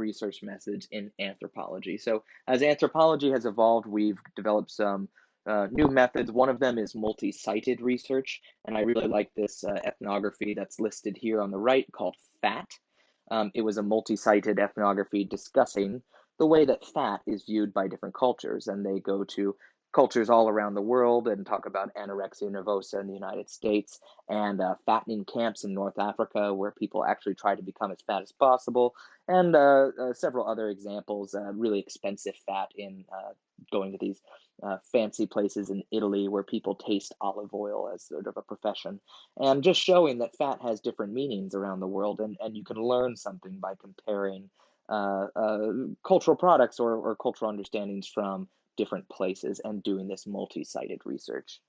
research methods in anthropology. So as anthropology has evolved, we've developed some new methods. One of them is multi-sited research, and I really like this ethnography that's listed here on the right called FAT. It was a multi-sited ethnography discussing the way that fat is viewed by different cultures, and they go to cultures all around the world and talk about anorexia nervosa in the United States and fattening camps in North Africa where people actually try to become as fat as possible, and several other examples, really expensive fat in going to these fancy places in Italy where people taste olive oil as sort of a profession, and just showing that fat has different meanings around the world, and you can learn something by comparing cultural products or cultural understandings from different places and doing this multi-sited research.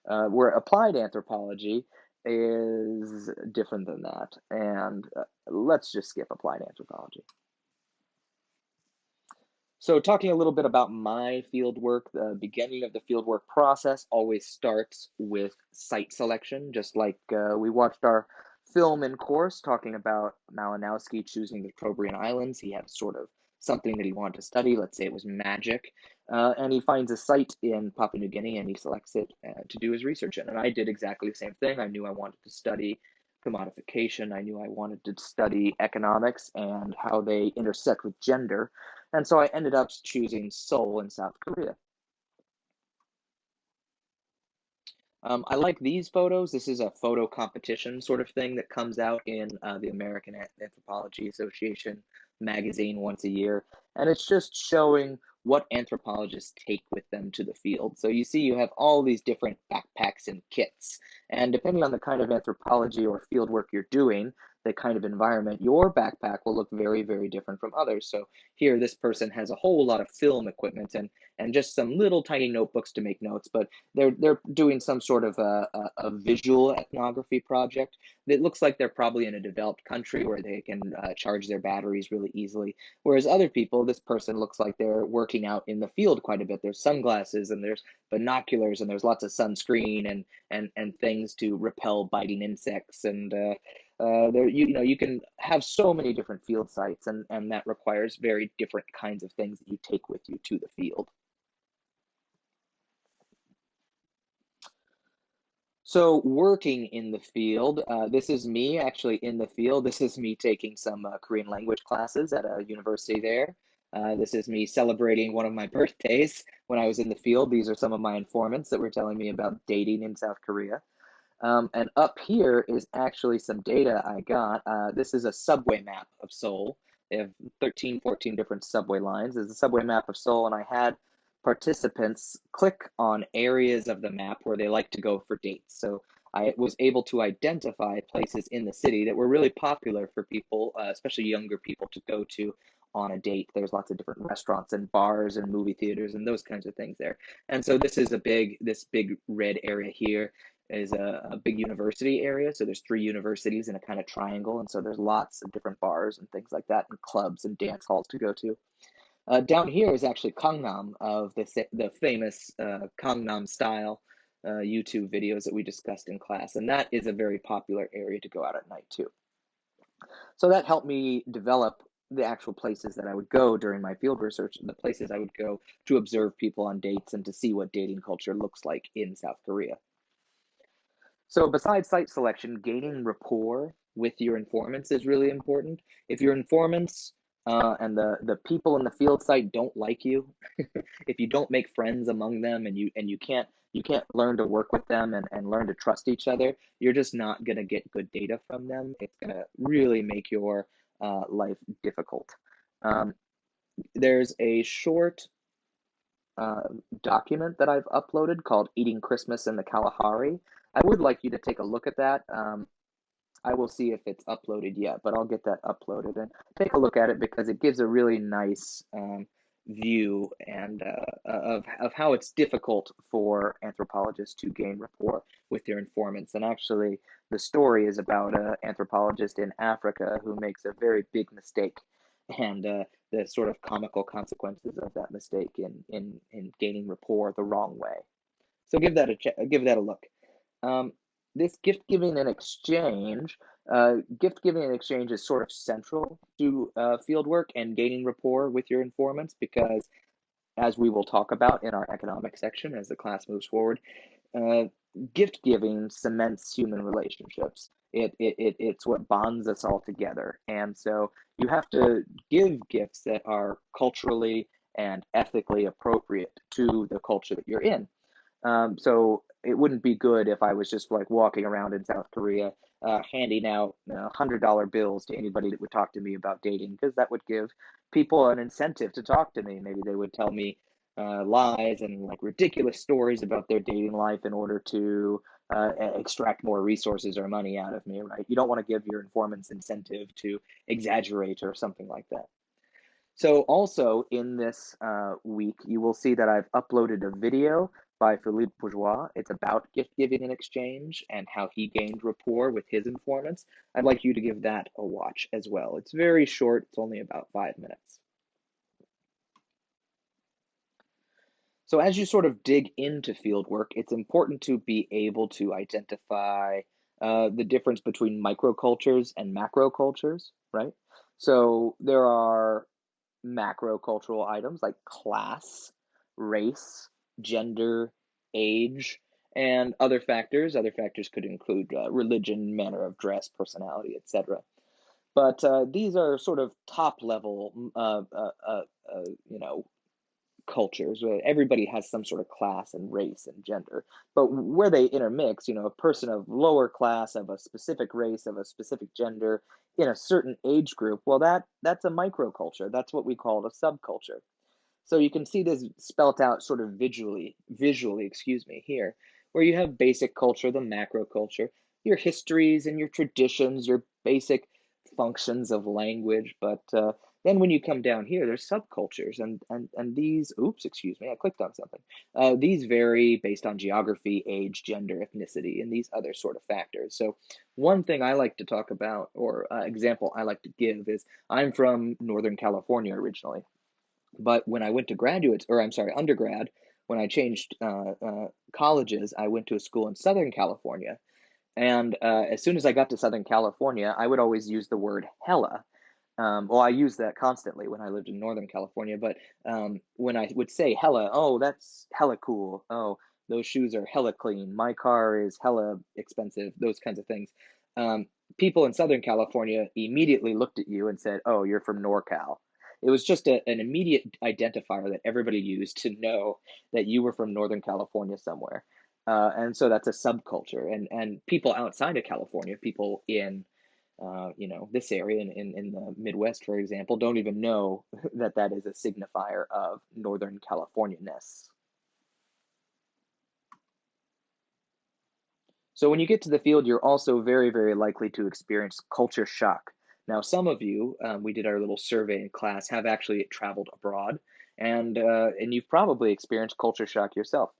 Where applied anthropology is different than that, and let's just skip applied anthropology. So talking a little bit about my field work, the beginning of the fieldwork process always starts with site selection, just like we watched our film in course talking about Malinowski choosing the Trobriand Islands. He had sort of something that he wanted to study. Let's say it was magic. And he finds a site in Papua New Guinea and he selects it to do his research in. And I did exactly the same thing. I knew I wanted to study commodification. I knew I wanted to study economics and how they intersect with gender. And so I ended up choosing Seoul in South Korea. I like these photos. This is a photo competition sort of thing that comes out in the American Anthropology Association magazine once a year. And it's just showing what anthropologists take with them to the field. So you see, you have all these different backpacks and kits. And depending on the kind of anthropology or field work you're doing, the kind of environment, your backpack will look very, very different from others. So here, this person has a whole lot of film equipment and just some little tiny notebooks to make notes, but they're doing some sort of a visual ethnography project. It looks like they're probably in a developed country where they can charge their batteries really easily. Whereas other people, this person looks like they're working out in the field quite a bit. There's sunglasses and there's binoculars and there's lots of sunscreen and things to repel biting insects and there you can have so many different field sites and that requires very different kinds of things that you take with you to the field. So working in the field, this is me actually in the field. This is me taking some Korean language classes at a university there. This is me celebrating one of my birthdays when I was in the field. These are some of my informants that were telling me about dating in South Korea. And up here is actually some data I got. This is a subway map of Seoul. They have 13, 14 different subway lines. There's a subway map of Seoul, and I had participants click on areas of the map where they like to go for dates. So I was able to identify places in the city that were really popular for people, especially younger people, to go to on a date. There's lots of different restaurants and bars and movie theaters and those kinds of things there. And so this big red area here is a big university area. So there's three universities in a kind of triangle. And so there's lots of different bars and things like that and clubs and dance halls to go to. Down here is actually Gangnam of the famous Gangnam style YouTube videos that we discussed in class. And that is a very popular area to go out at night too. So that helped me develop the actual places that I would go during my field research and the places I would go to observe people on dates and to see what dating culture looks like in South Korea. So besides site selection, gaining rapport with your informants is really important. If your informants and the people in the field site don't like you, if you don't make friends among them and you can't learn to work with them and learn to trust each other, you're just not gonna get good data from them. It's gonna really make your life difficult. Um, there's a short uh, document that I've uploaded called Eating Christmas in the Kalahari. I would like you to take a look at that. I will see if it's uploaded yet, but I'll get that uploaded and take a look at it because it gives a really nice view and of how it's difficult for anthropologists to gain rapport with their informants. And actually, the story is about an anthropologist in Africa who makes a very big mistake and the sort of comical consequences of that mistake in gaining rapport the wrong way. So give that a look. Um, this gift giving and exchange is sort of central to field work and gaining rapport with your informants because, as we will talk about in our economic section as the class moves forward, uh, gift giving cements human relationships. It's what bonds us all together. And so you have to give gifts that are culturally and ethically appropriate to the culture that you're in. So it wouldn't be good if I was just like walking around in South Korea, handing out $100 bills to anybody that would talk to me about dating, because that would give people an incentive to talk to me. Maybe they would tell me lies and like ridiculous stories about their dating life in order to extract more resources or money out of me, right? You don't want to give your informants incentive to exaggerate or something like that. So also in this week, you will see that I've uploaded a video by Philippe Bourgeois. It's about gift giving and exchange and how he gained rapport with his informants. I'd like you to give that a watch as well. It's very short. It's only about 5 minutes. So as you sort of dig into field work, it's important to be able to identify the difference between microcultures and macrocultures, right? So there are macro cultural items like class, race, gender, age, and other factors. Other factors could include religion, manner of dress, personality, etc. But these are sort of top level, you know, cultures. Everybody has some sort of class and race and gender, but where they intermix, a person of lower class, of a specific race, of a specific gender, in a certain age group, well, that's a microculture. That's what we call a subculture. So you can see this spelt out sort of visually, excuse me, here, where you have basic culture, the macro culture, your histories and your traditions, your basic functions of language. But then when you come down here, there's subcultures, and these, oops, excuse me, I clicked on something. These vary based on geography, age, gender, ethnicity, and these other sort of factors. So one thing I like to talk about, or example I like to give, is I'm from Northern California originally. But when I went to undergrad, when I changed colleges, I went to a school in Southern California. And as soon as I got to Southern California, I would always use the word hella. Well, I used that constantly when I lived in Northern California, but when I would say hella, oh, that's hella cool. Oh, those shoes are hella clean. My car is hella expensive. Those kinds of things. Um, People in Southern California immediately looked at you and said, oh, you're from NorCal. It was just an immediate identifier that everybody used to know that you were from Northern California somewhere. And so that's a subculture. And people outside of California, people in this area in the Midwest, for example, don't even know that that is a signifier of Northern California-ness. So when you get to the field, you're also very, very likely to experience culture shock. Now, some of you, we did our little survey in class, have actually traveled abroad, and you've probably experienced culture shock yourself.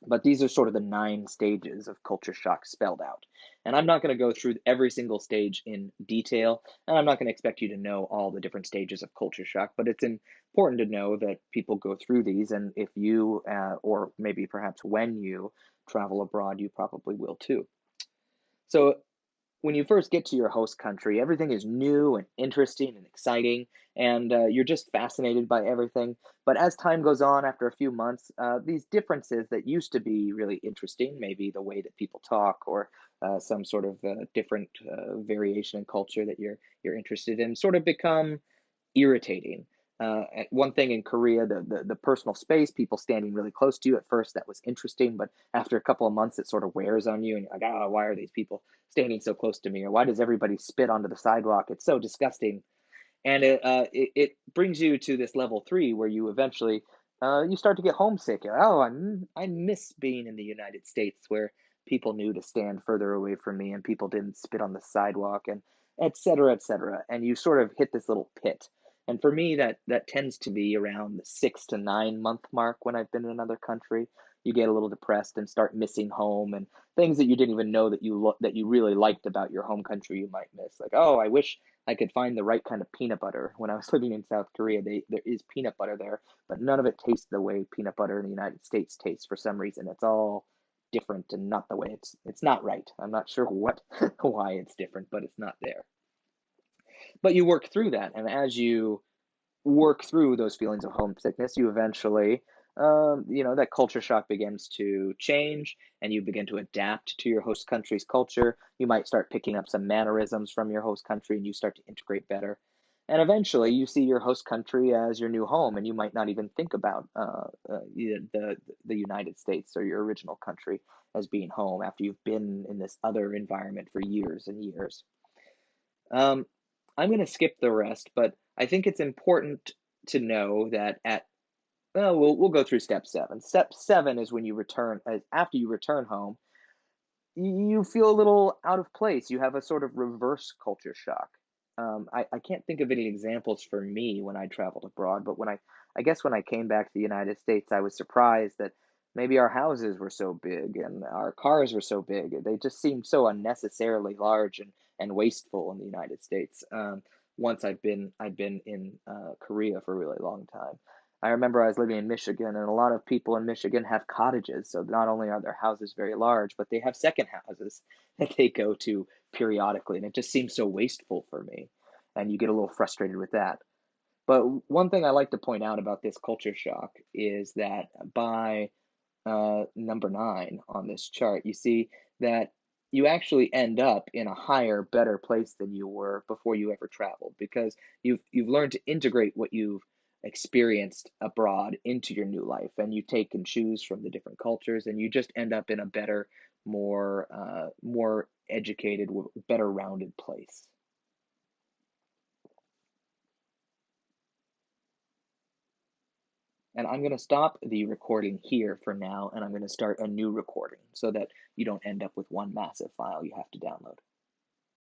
But these are sort of the 9 stages of culture shock spelled out. And I'm not going to go through every single stage in detail, and I'm not going to expect you to know all the different stages of culture shock, but it's important to know that people go through these, and if you, or maybe perhaps when you travel abroad, you probably will too. So when you first get to your host country, everything is new and interesting and exciting, and you're just fascinated by everything. But as time goes on, after a few months, these differences that used to be really interesting, maybe the way that people talk or some sort of different variation in culture that you're interested in, sort of become irritating. One thing in Korea, the personal space, people standing really close to you at first, that was interesting, but after a couple of months, it sort of wears on you, and you're like, why are these people standing so close to me? Or why does everybody spit onto the sidewalk? It's so disgusting. And it brings you to this level 3 where you eventually you start to get homesick. Oh, I miss being in the United States where people knew to stand further away from me and people didn't spit on the sidewalk and et cetera, et cetera. And you sort of hit this little pit. And for me, that tends to be around the 6 to 9 month mark when I've been in another country. You get a little depressed and start missing home and things that you didn't even know that you really liked about your home country you might miss. Like, oh, I wish I could find the right kind of peanut butter. When I was living in South Korea, there is peanut butter there, but none of it tastes the way peanut butter in the United States tastes for some reason. It's all different and not the way it's not right. I'm not sure what why it's different, but it's not there. But you work through that, and as you work through those feelings of homesickness, you eventually, that culture shock begins to change and you begin to adapt to your host country's culture. You might start picking up some mannerisms from your host country and you start to integrate better. And eventually, you see your host country as your new home, and you might not even think about the United States or your original country as being home after you've been in this other environment for years and years. Um, I'm going to skip the rest, but I think it's important to know that we'll go through step seven. Step seven is when you return, after you return home, you feel a little out of place. You have a sort of reverse culture shock. I can't think of any examples for me when I traveled abroad, but I guess when I came back to the United States, I was surprised that maybe our houses were so big and our cars were so big. They just seemed so unnecessarily large and wasteful in the United States. Once I'd been in Korea for a really long time. I remember I was living in Michigan, and a lot of people in Michigan have cottages. So not only are their houses very large, but they have second houses that they go to periodically. And it just seems so wasteful for me. And you get a little frustrated with that. But one thing I like to point out about this culture shock is that by number 9 on this chart, you see that you actually end up in a higher, better place than you were before you ever traveled because you've learned to integrate what you've experienced abroad into your new life, and you take and choose from the different cultures, and you just end up in a better, more educated, better rounded place. And I'm going to stop the recording here for now, and I'm going to start a new recording so that you don't end up with one massive file you have to download.